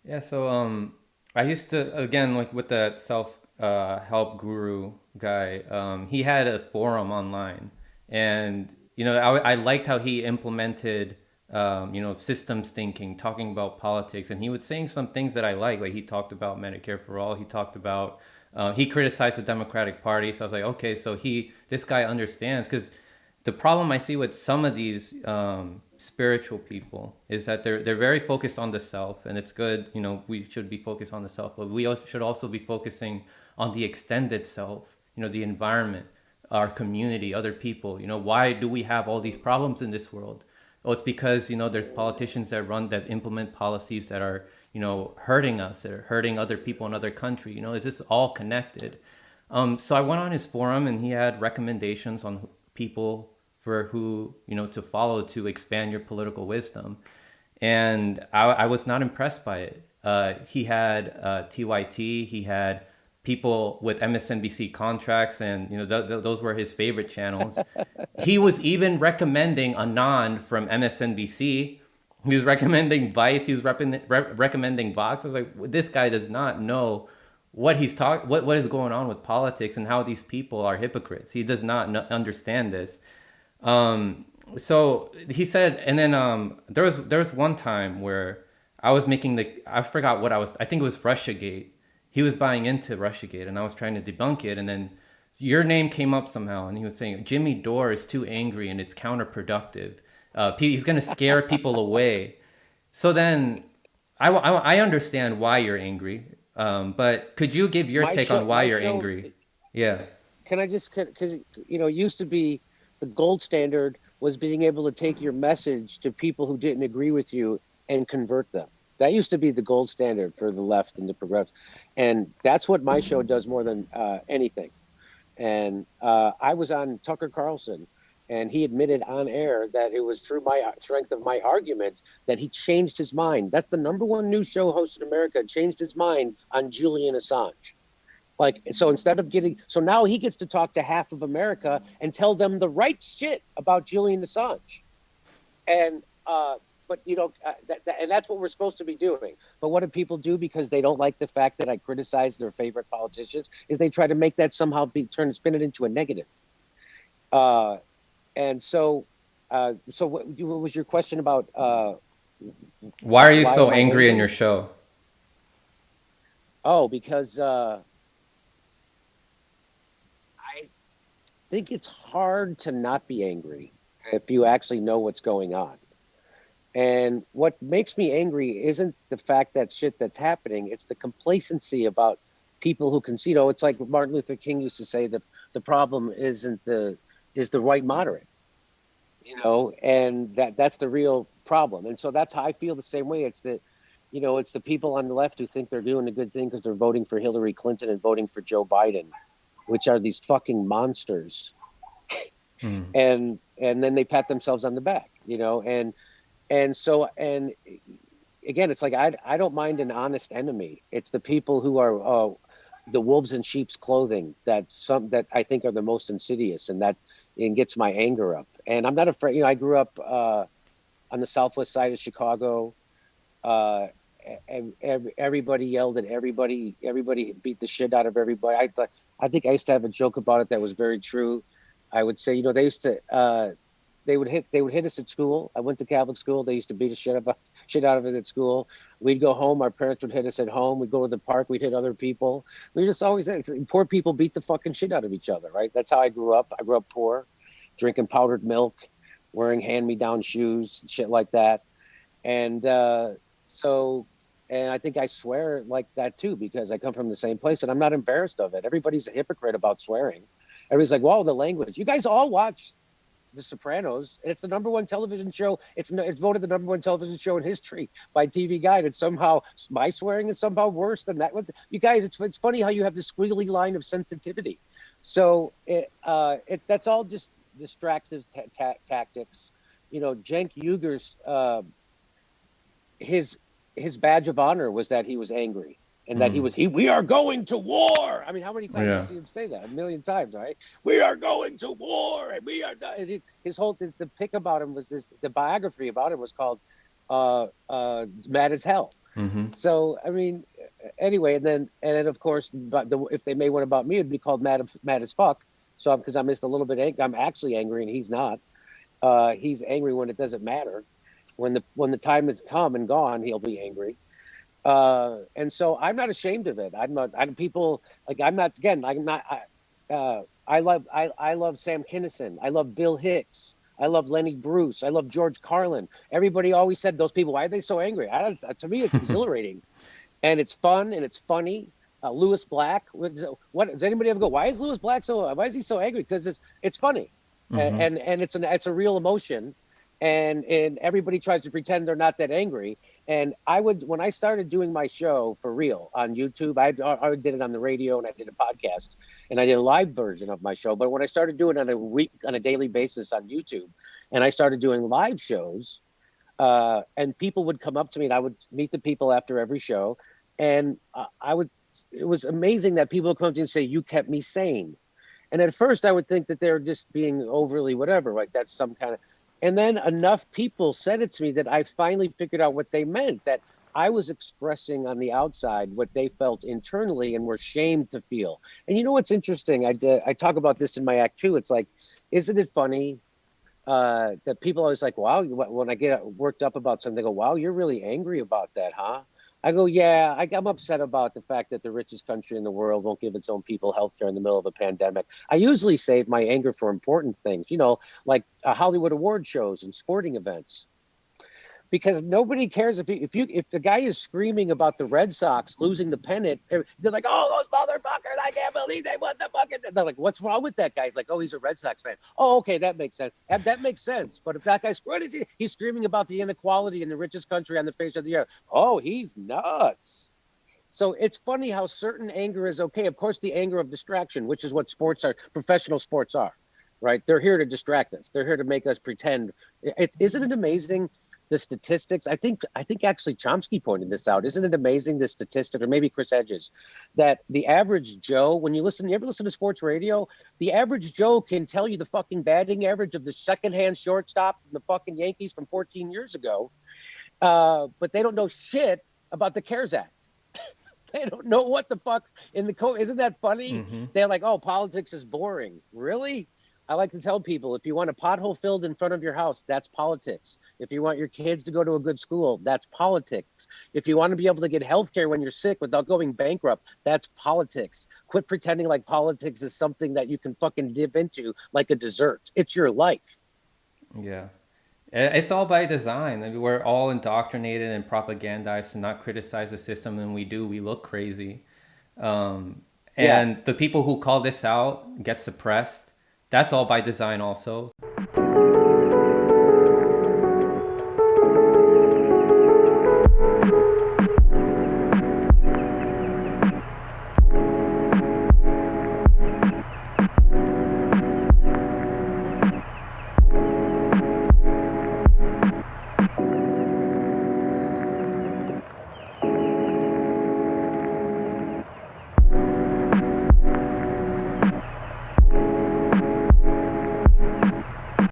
Yeah, so I used to, again, like with that self help guru guy. He had a forum online, and I liked how he implemented systems thinking, talking about politics, and he was saying some things that I like. Like he talked about Medicare for all. He talked about he criticized the Democratic Party. So I was like, okay, so this guy understands. Because the problem I see with some of these spiritual people is that they're very focused on the self, and it's good. We should be focused on the self, but we should also be focusing on the extended self. The environment, our community, other people. Why do we have all these problems in this world? Oh, it's because there's politicians that implement policies that are hurting us, that are hurting other people in other countries. It's just all connected. So I went on his forum, and he had recommendations on people for who to follow to expand your political wisdom, and I was not impressed by it. He had TYT. He had people with MSNBC contracts, and those were his favorite channels. He was even recommending Anand from MSNBC. He was recommending Vice. He was recommending Vox. I was like, this guy does not know what is going on with politics and how these people are hypocrites. He does not understand this. So he said, and then there was one time where I forgot what I think it was Russiagate. He was buying into Russiagate, and I was trying to debunk it, and then your name came up somehow, and he was saying Jimmy Dore is too angry and it's counterproductive. He's going to scare people away. So then I understand why you're angry, but could you give your take on why My you're show, angry? Yeah. can I just, because, it used to be the gold standard was being able to take your message to people who didn't agree with you and convert them. That used to be the gold standard for the left and the progressive. And that's what my show does more than anything. And I was on Tucker Carlson, and he admitted on air that it was through my strength of my argument that he changed his mind. That's the number one news show host in America, changed his mind on Julian Assange. Like, so instead of getting, so now he gets to talk to half of America and tell them the right shit about Julian Assange. And, but and that's what we're supposed to be doing. But what do people do because they don't like the fact that I criticize their favorite politicians? Is they try to make that somehow spin it into a negative. Uh, and so, what was your question about? Why are you Why so am I angry in your angry? show? Oh, because I think it's hard to not be angry if you actually know what's going on. And what makes me angry isn't the fact that shit that's happening, it's the complacency about people who can see, it's like Martin Luther King used to say that the problem is the white moderate, and that's the real problem. And so that's how I feel the same way. It's the people on the left who think they're doing a good thing because they're voting for Hillary Clinton and voting for Joe Biden, which are these fucking monsters. Mm. And then they pat themselves on the back, and again, it's like I don't mind an honest enemy. It's the people who are the wolves in sheep's clothing that I think are the most insidious, and that and gets my anger up. And I'm not afraid. I grew up on the southwest side of Chicago. Uh, Everybody yelled at everybody. Everybody beat the shit out of everybody. I think I used to have a joke about it that was very true. I would say, they used to they would hit us at school. I went to Catholic school. They used to beat the shit out of us at school. We'd go home. Our parents would hit us at home. We'd go to the park. We'd hit other people. We just always poor people beat the fucking shit out of each other, right? That's how I grew up. I grew up poor, drinking powdered milk, wearing hand-me-down shoes, shit like that. And so, and I think I swear like that too because I come from the same place, and I'm not embarrassed of it. Everybody's a hypocrite about swearing. Everybody's like, "Wow, the language." You guys all watch the Sopranos, and it's the number one television show. It's voted the number one television show in history by TV Guide, and somehow my swearing is somehow worse than that. You guys, it's funny how you have this squiggly line of sensitivity. So that's all just distractive tactics. Cenk Uger's his his badge of honor was that he was angry and that Mm. we are going to war. I mean, how many times do you Yeah. see him say that? A million times, right? We are going to war, and we are not. And the pick about him was this. The biography about him was called "Mad as Hell," So I mean, anyway, and then of course, but if they made one about me, it'd be called Mad as fuck. So because I'm just a little bit angry, I'm actually angry, and he's not. He's angry when it doesn't matter. When the time has come and gone, he'll be angry. And so I'm not ashamed of it. I'm not. I'm people like I'm not. Again, I'm not. I love Sam Kinison. I love Bill Hicks. I love Lenny Bruce. I love George Carlin. Everybody always said those people. Why are they so angry? I don't. To me, it's exhilarating, and it's fun and it's funny. Lewis Black. What does anybody ever go? Why is Lewis Black so? Why is he so angry? Because it's funny, and it's a real emotion, and everybody tries to pretend they're not that angry. And I would, when I started doing my show for real on YouTube, I did it on the radio and I did a podcast and I did a live version of my show. But when I started doing it on a daily basis on YouTube, and I started doing live shows, and people would come up to me and I would meet the people after every show, and it was amazing that people would come up to me and say, "You kept me sane." And at first, I would think that they're just being overly whatever, like that's some kind of. And then enough people said it to me that I finally figured out what they meant. That I was expressing on the outside what they felt internally and were shamed to feel. And you know what's interesting? I talk about this in my act too. It's like, isn't it funny that people always like, wow, when I get worked up about something, they go, wow, you're really angry about that, huh? I go, yeah, I'm upset about the fact that the richest country in the world won't give its own people health care in the middle of a pandemic. I usually save my anger for important things, like Hollywood award shows and sporting events, because nobody cares if the guy is screaming about the Red Sox losing the pennant. They're like, "Oh, those motherfuckers! I can't believe they won the fucking." They're like, "What's wrong with that guy?" He's like, "Oh, he's a Red Sox fan." Oh, okay, that makes sense. That makes sense. But if that guy's what is he? He's screaming about the inequality in the richest country on the face of the earth. Oh, he's nuts. So it's funny how certain anger is okay. Of course, the anger of distraction, which is what sports are, professional sports are, right? They're here to distract us. They're here to make us pretend. Isn't it amazing? The statistics. I think actually Chomsky pointed this out. Isn't it amazing, the statistic, or maybe Chris Hedges, that the average Joe, when you ever listen to sports radio, the average Joe can tell you the fucking batting average of the secondhand shortstop from the fucking Yankees from 14 years ago, but they don't know shit about the CARES Act. They don't know what the fuck's in the code. Isn't that funny? They're like, oh, politics is boring. Really? I like to tell people, if you want a pothole filled in front of your house, that's politics. If you want your kids to go to a good school, that's politics. If you want to be able to get health care when you're sick without going bankrupt, that's politics. Quit pretending like politics is something that you can fucking dip into like a dessert. It's your life. Yeah. It's all by design. I mean, we're all indoctrinated and propagandized to not criticize the system, and we do. We look crazy. Um, Yeah. and the people who call this out get suppressed. That's all by design, also.